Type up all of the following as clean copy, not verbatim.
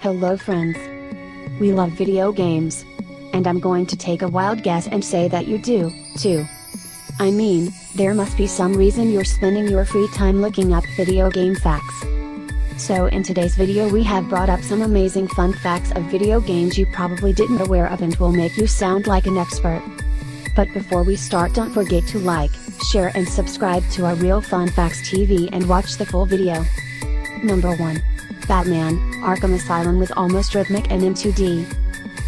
Hello friends. We love video games. And I'm going to take a wild guess and say that you do, too. I mean, there must be some reason you're spending your free time looking up video game facts. So in today's video we have brought up some amazing fun facts of video games you probably didn't aware of and will make you sound like an expert. But before we start, don't forget to like, share and subscribe to our Real Fun Facts TV and watch the full video. Number 1. Batman: Arkham Asylum was almost rhythmic and in 2D.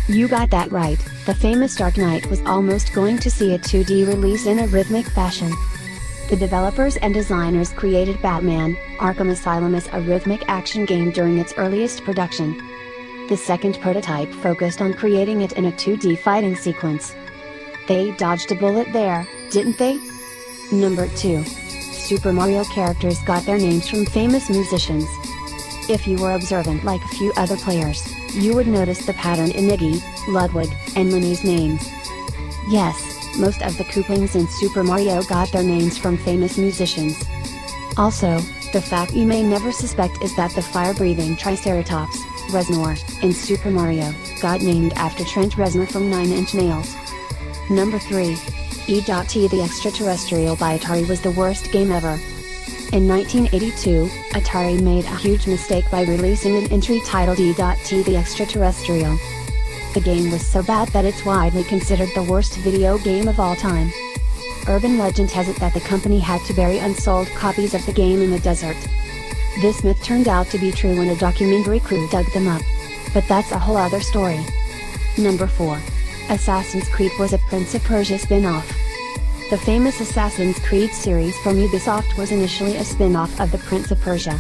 You got that right, the famous Dark Knight was almost going to see a 2D release in a rhythmic fashion. The developers and designers created Batman: Arkham Asylum as a rhythmic action game during its earliest production. The second prototype focused on creating it in a 2D fighting sequence. They dodged a bullet there, didn't they? Number 2. Super Mario characters got their names from famous musicians. If you were observant like a few other players, you would notice the pattern in Iggy, Ludwig, and Minnie's names. Yes, most of the Koopalings in Super Mario got their names from famous musicians. Also, the fact you may never suspect is that the fire-breathing Triceratops, Reznor, in Super Mario, got named after Trent Reznor from Nine Inch Nails. Number 3. E.T. the Extraterrestrial by Atari was the worst game ever. In 1982, Atari made a huge mistake by releasing an entry titled E.T. the Extraterrestrial. The game was so bad that it's widely considered the worst video game of all time. Urban legend has it that the company had to bury unsold copies of the game in the desert. This myth turned out to be true when a documentary crew dug them up. But that's a whole other story. Number 4. Assassin's Creed was a Prince of Persia spin-off. The famous Assassin's Creed series from Ubisoft was initially a spin-off of the Prince of Persia.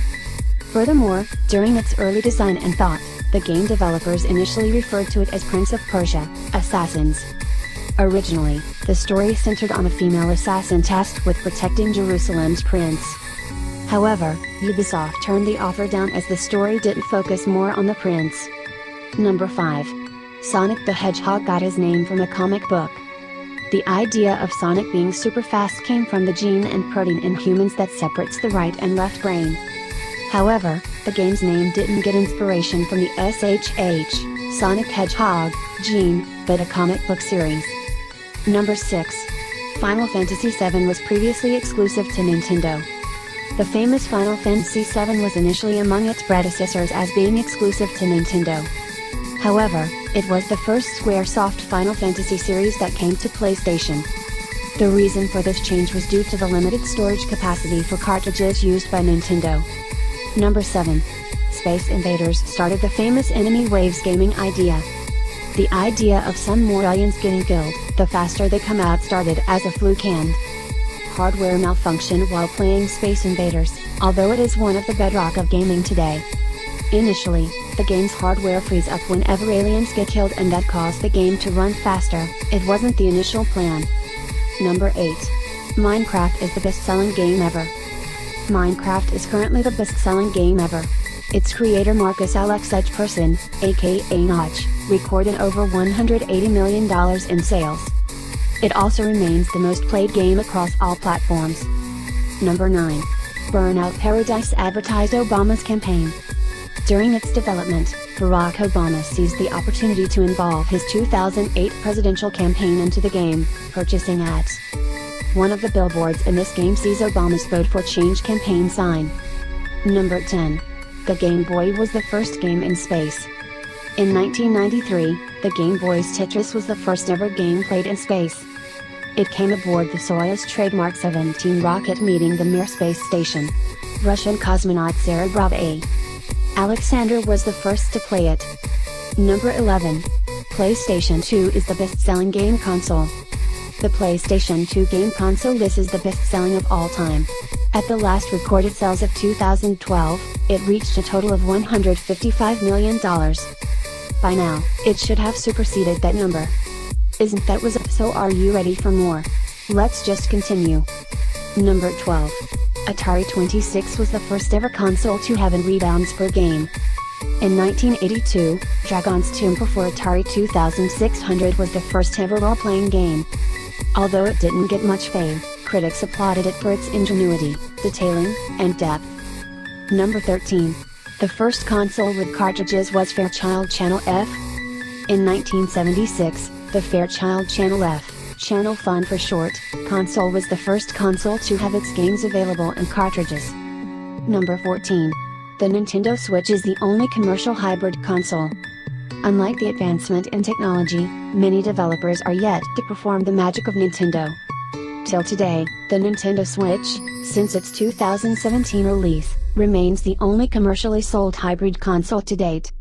Furthermore, during its early design and thought, the game developers initially referred to it as Prince of Persia: Assassins. Originally, the story centered on a female assassin tasked with protecting Jerusalem's prince. However, Ubisoft turned the offer down as the story didn't focus more on the prince. Number 5. Sonic the Hedgehog got his name from a comic book. The idea of Sonic being super fast came from the gene and protein in humans that separates the right and left brain. However, the game's name didn't get inspiration from the Sonic Hedgehog gene, but a comic book series. Number 6. Final Fantasy VII was previously exclusive to Nintendo. The famous Final Fantasy VII was initially among its predecessors as being exclusive to Nintendo. However, it was the first Squaresoft Final Fantasy series that came to PlayStation. The reason for this change was due to the limited storage capacity for cartridges used by Nintendo. Number 7. Space Invaders started the famous enemy waves gaming idea. The idea of some more aliens getting killed, the faster they come out, started as a fluke and hardware malfunction while playing Space Invaders, although it is one of the bedrock of gaming today. Initially, the game's hardware frees up whenever aliens get killed and that caused the game to run faster. It wasn't the initial plan. Number 8. Minecraft is the best-selling game ever. Minecraft is currently the best-selling game ever. Its creator Marcus Alex Edgeperson, aka Notch, recorded over $180 million in sales. It also remains the most played game across all platforms. Number 9. Burnout Paradise advertised Obama's campaign. During its development, Barack Obama seized the opportunity to involve his 2008 presidential campaign into the game, purchasing ads. One of the billboards in this game sees Obama's Vote for Change campaign sign. Number 10. The Game Boy was the first game in space. In 1993, the Game Boy's Tetris was the first ever game played in space. It came aboard the Soyuz trademark 17 rocket meeting the Mir space station. Russian cosmonaut Sergei A. Alexander was the first to play it. Number 11. PlayStation 2 is the best-selling game console. The PlayStation 2 game console list is the best-selling of all time. At the last recorded sales of 2012, it reached a total of $155 million. By now, it should have superseded that number. Isn't that was so? Are you ready for more? Let's just continue. Number 12. Atari 26 was the first ever console to have rebounds per game. In 1982, Dragon's Tomb for Atari 2600 was the first ever role-playing game. Although it didn't get much fame, critics applauded it for its ingenuity, detailing, and depth. Number 13. The first console with cartridges was Fairchild Channel F. In 1976, the Fairchild Channel F, Channel Fun for short, console was the first console to have its games available in cartridges. Number 14. The Nintendo Switch is the only commercial hybrid console. Unlike the advancement in technology, many developers are yet to perform the magic of Nintendo. Till today, the Nintendo Switch, since its 2017 release, remains the only commercially sold hybrid console to date.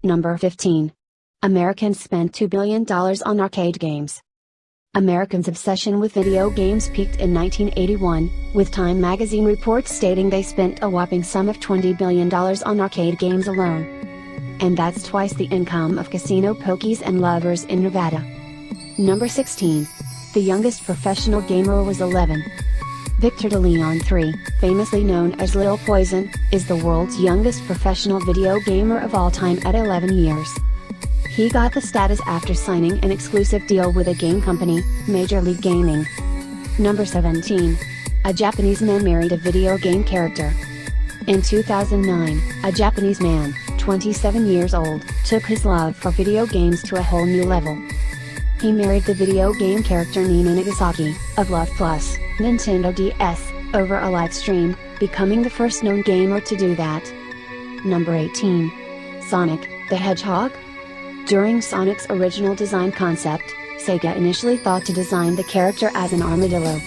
Number 15. Americans spent $2 billion on arcade games. Americans' obsession with video games peaked in 1981, with Time magazine reports stating they spent a whopping sum of $20 billion on arcade games alone. And that's twice the income of casino pokies and lovers in Nevada. Number 16. The youngest professional gamer was 11. Victor de Leon III, famously known as Lil Poison, is the world's youngest professional video gamer of all time at 11 years. He got the status after signing an exclusive deal with a game company, Major League Gaming. Number 17. A Japanese man married a video game character. In 2009, a Japanese man, 27 years old, took his love for video games to a whole new level. He married the video game character Nina Nagasaki, of Love Plus, Nintendo DS, over a live stream, becoming the first known gamer to do that. Number 18. Sonic, the Hedgehog? During Sonic's original design concept, Sega initially thought to design the character as an armadillo.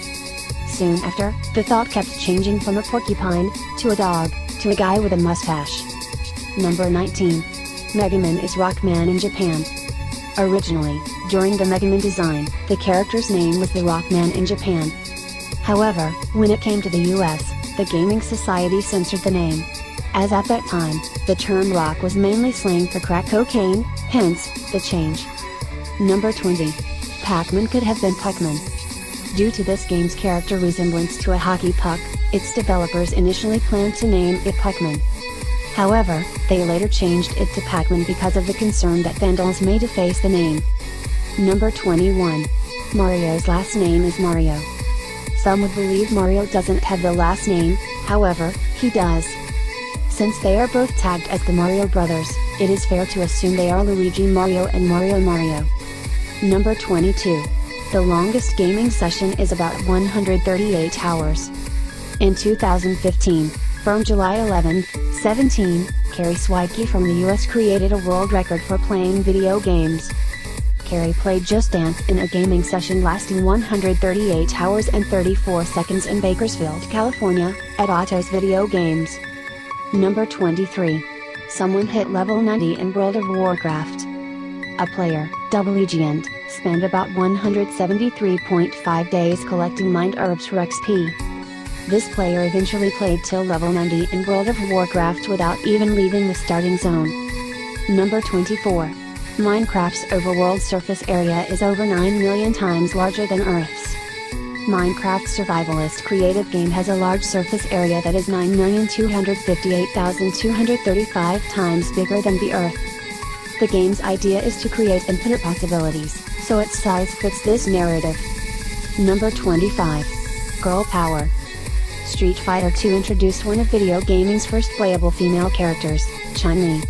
Soon after, the thought kept changing from a porcupine, to a dog, to a guy with a mustache. Number 19. Mega Man is Rockman in Japan. Originally, during the Mega Man design, the character's name was the Rockman in Japan. However, when it came to the US, the Gaming Society censored the name. As at that time, the term rock was mainly slang for crack cocaine, hence, the change. Number 20. Pac-Man could have been Puckman. Due to this game's character resemblance to a hockey puck, its developers initially planned to name it Puckman. However, they later changed it to Pac-Man because of the concern that vandals may deface the name. Number 21. Mario's last name is Mario. Some would believe Mario doesn't have the last name, however, he does. Since they are both tagged as the Mario Brothers, it is fair to assume they are Luigi Mario and Mario Mario. Number 22. The longest gaming session is about 138 hours. In 2015, from July 11, 17, Carrie Swikey from the US created a world record for playing video games. Carrie played Just Dance in a gaming session lasting 138 hours and 34 seconds in Bakersfield, California, at Otto's Video Games. Number 23. Someone hit level 90 in World of Warcraft. A player, Legend, spent about 173.5 days collecting mined herbs for XP. This player eventually played till level 90 in World of Warcraft without even leaving the starting zone. Number 24. Minecraft's overworld surface area is over 9 million times larger than Earth's. Minecraft's survivalist creative game has a large surface area that is 9,258,235 times bigger than the Earth. The game's idea is to create infinite possibilities, so its size fits this narrative. Number 25. Girl Power. Street Fighter II introduced one of video gaming's first playable female characters, Chun-Li.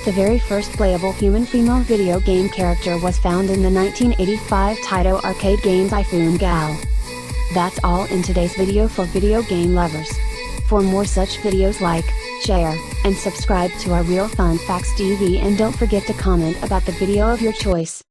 The very first playable human-female video game character was found in the 1985 Taito arcade game Typhoon Gal. That's all in today's video for video game lovers. For more such videos, like, share, and subscribe to our Real Fun Facts TV, and don't forget to comment about the video of your choice.